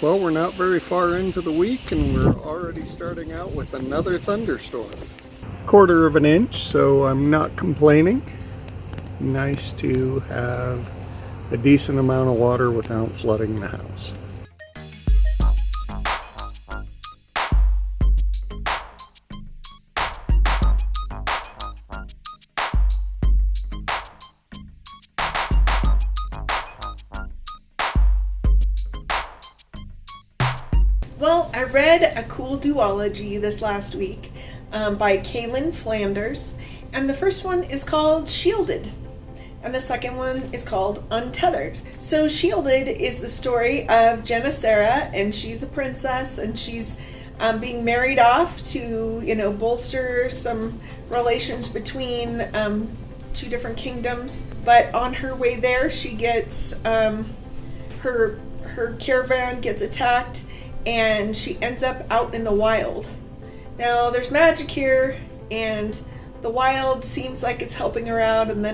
Well, we're not very far into the week and we're already starting out with another thunderstorm. 1/4 of an inch, so I'm not complaining. Nice to have a decent amount of water without flooding the house. Well, I read a cool duology this last week by KayLynn Flanders, and the first one is called Shielded, and the second one is called Untethered. So Shielded is the story of Jenna Sarah, and she's a princess, and she's being married off to, bolster some relations between two different kingdoms. But on her way there, she gets her caravan gets attacked, and she ends up out in the wild. Now, there's magic here, and the wild seems like it's helping her out, and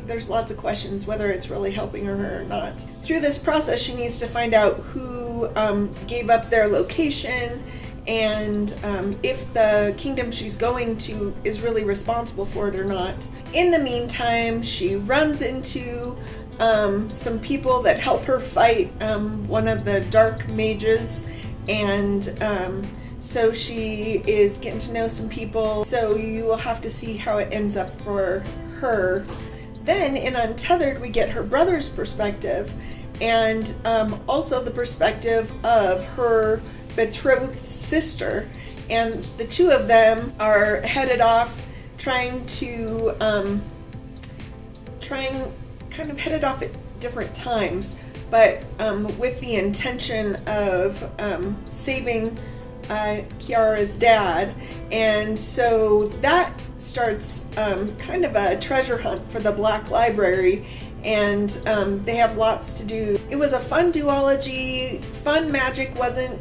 there's lots of questions whether it's really helping her or not. Through this process, she needs to find out who gave up their location, and if the kingdom she's going to is really responsible for it or not. In the meantime, she runs into some people that help her fight one of the dark mages, and so she is getting to know some people, so you will have to see how it ends up for her. Then in Untethered, we get her brother's perspective, and also the perspective of her betrothed sister, and the two of them are headed off headed off at different times, but with the intention of saving Kiara's dad. And so that starts kind of a treasure hunt for the Black Library, and they have lots to do. It was a fun duology. Fun magic wasn't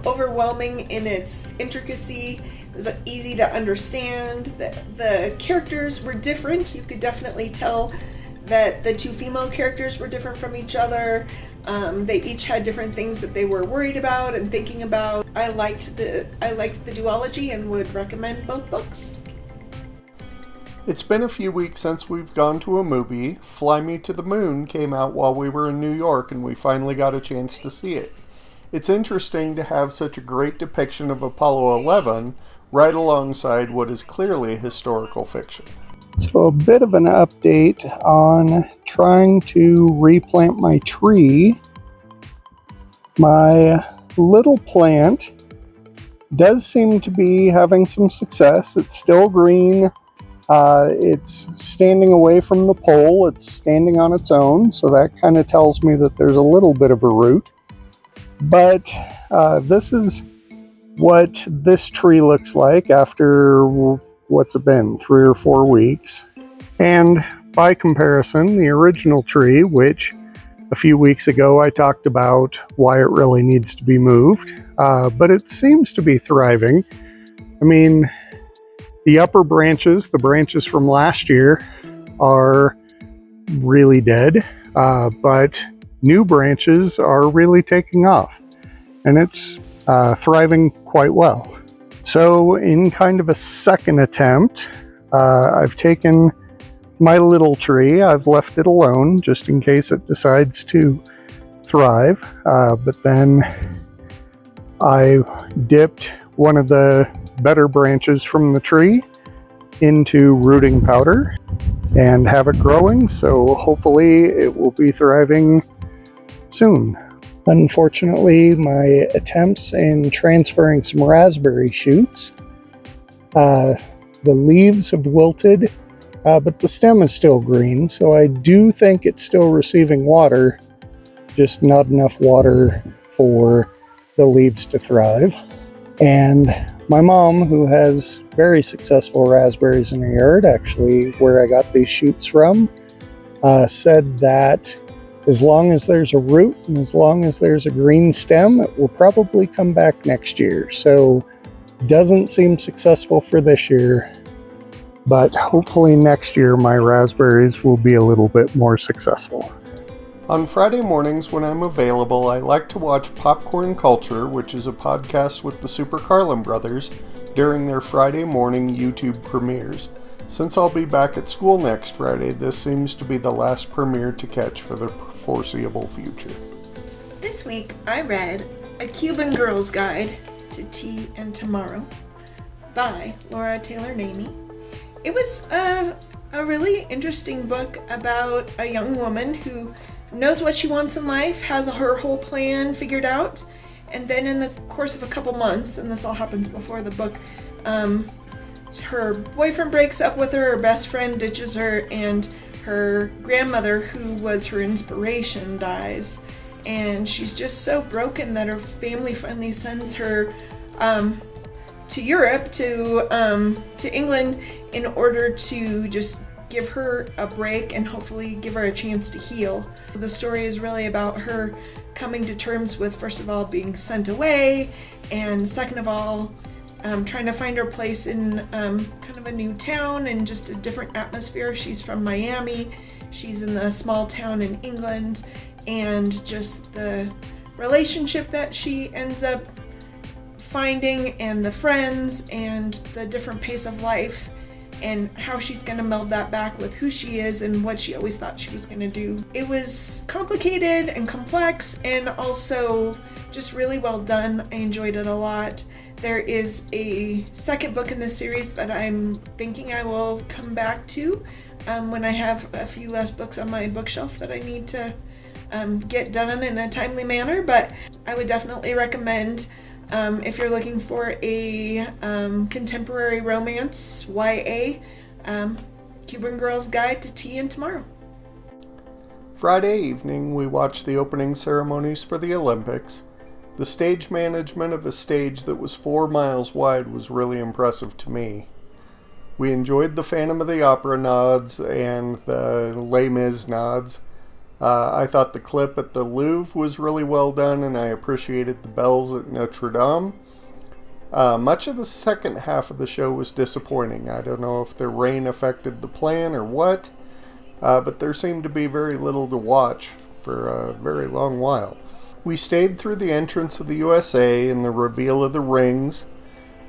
overwhelming in its intricacy. It was easy to understand. The characters were different. You could definitely tell that the two female characters were different from each other. They each had different things that they were worried about and thinking about. I liked the duology and would recommend both books. It's been a few weeks since we've gone to a movie. Fly Me to the Moon came out while we were in New York, and we finally got a chance to see it. It's interesting to have such a great depiction of Apollo 11 right alongside what is clearly historical fiction. So a bit of an update on trying to replant my tree. My little plant does seem to be having some success. It's still green. It's standing away from the pole. It's standing on its own, so that kind of tells me that there's a little bit of a root. But this is what this tree looks like after what's it been, 3 or 4 weeks. And by comparison, the original tree, which a few weeks ago I talked about why it really needs to be moved, but it seems to be thriving. I mean, the upper branches, the branches from last year, are really dead, but new branches are really taking off, and it's thriving quite well. So in kind of a second attempt, I've taken my little tree, I've left it alone just in case it decides to thrive, but then I dipped one of the better branches from the tree into rooting powder and have it growing, so hopefully it will be thriving soon. Unfortunately, my attempts in transferring some raspberry shoots, the leaves have wilted, but the stem is still green, so I do think it's still receiving water, just not enough water for the leaves to thrive. And my mom, who has very successful raspberries in her yard, actually where I got these shoots from, said that as long as there's a root and as long as there's a green stem, it will probably come back next year. So doesn't seem successful for this year, but hopefully next year my raspberries will be a little bit more successful. On Friday mornings when I'm available, I like to watch Popcorn Culture, which is a podcast with the Super Carlin brothers, during their Friday morning YouTube premieres. Since I'll be back at school next Friday, this seems to be the last premiere to catch for the foreseeable future. This week I read A Cuban Girl's Guide to Tea and Tomorrow by Laura Taylor Namey. It was a really interesting book about a young woman who knows what she wants in life, has her whole plan figured out, and then in the course of a couple months, and this all happens before the book, her boyfriend breaks up with her best friend ditches her, and her grandmother, who was her inspiration, dies. And she's just so broken that her family finally sends her to Europe, to England, in order to just give her a break and hopefully give her a chance to heal. The story is really about her coming to terms with, first of all, being sent away, and second of all, trying to find her place in kind of a new town and just a different atmosphere. She's from Miami, she's in a small town in England, and just the relationship that she ends up finding, and the friends, and the different pace of life, and how she's going to meld that back with who she is and what she always thought she was going to do. It was complicated and complex, and also just really well done. I enjoyed it a lot. There is a second book in this series that I'm thinking I will come back to when I have a few less books on my bookshelf that I need to get done in a timely manner, but I would definitely recommend if you're looking for a contemporary romance, YA, Cuban Girl's Guide to Tea and Tomorrow. Friday evening, we watched the opening ceremonies for the Olympics. The stage management of a stage that was 4 miles wide was really impressive to me. We enjoyed the Phantom of the Opera nods and the Les Mis nods. I thought the clip at the Louvre was really well done, and I appreciated the bells at Notre Dame. Much of the second half of the show was disappointing. I don't know if the rain affected the plan or what, but there seemed to be very little to watch for a very long while. We stayed through the entrance of the USA and the reveal of the rings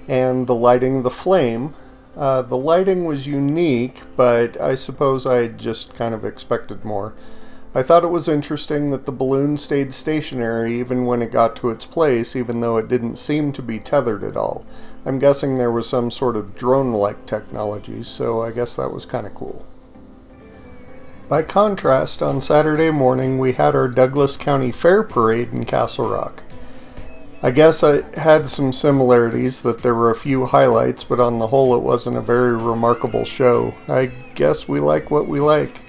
and the lighting of the flame. The lighting was unique, but I suppose I just kind of expected more. I thought it was interesting that the balloon stayed stationary even when it got to its place, even though it didn't seem to be tethered at all. I'm guessing there was some sort of drone-like technology, so I guess that was kind of cool. By contrast, on Saturday morning we had our Douglas County Fair Parade in Castle Rock. I guess I had some similarities, that there were a few highlights, but on the whole it wasn't a very remarkable show. I guess we like what we like.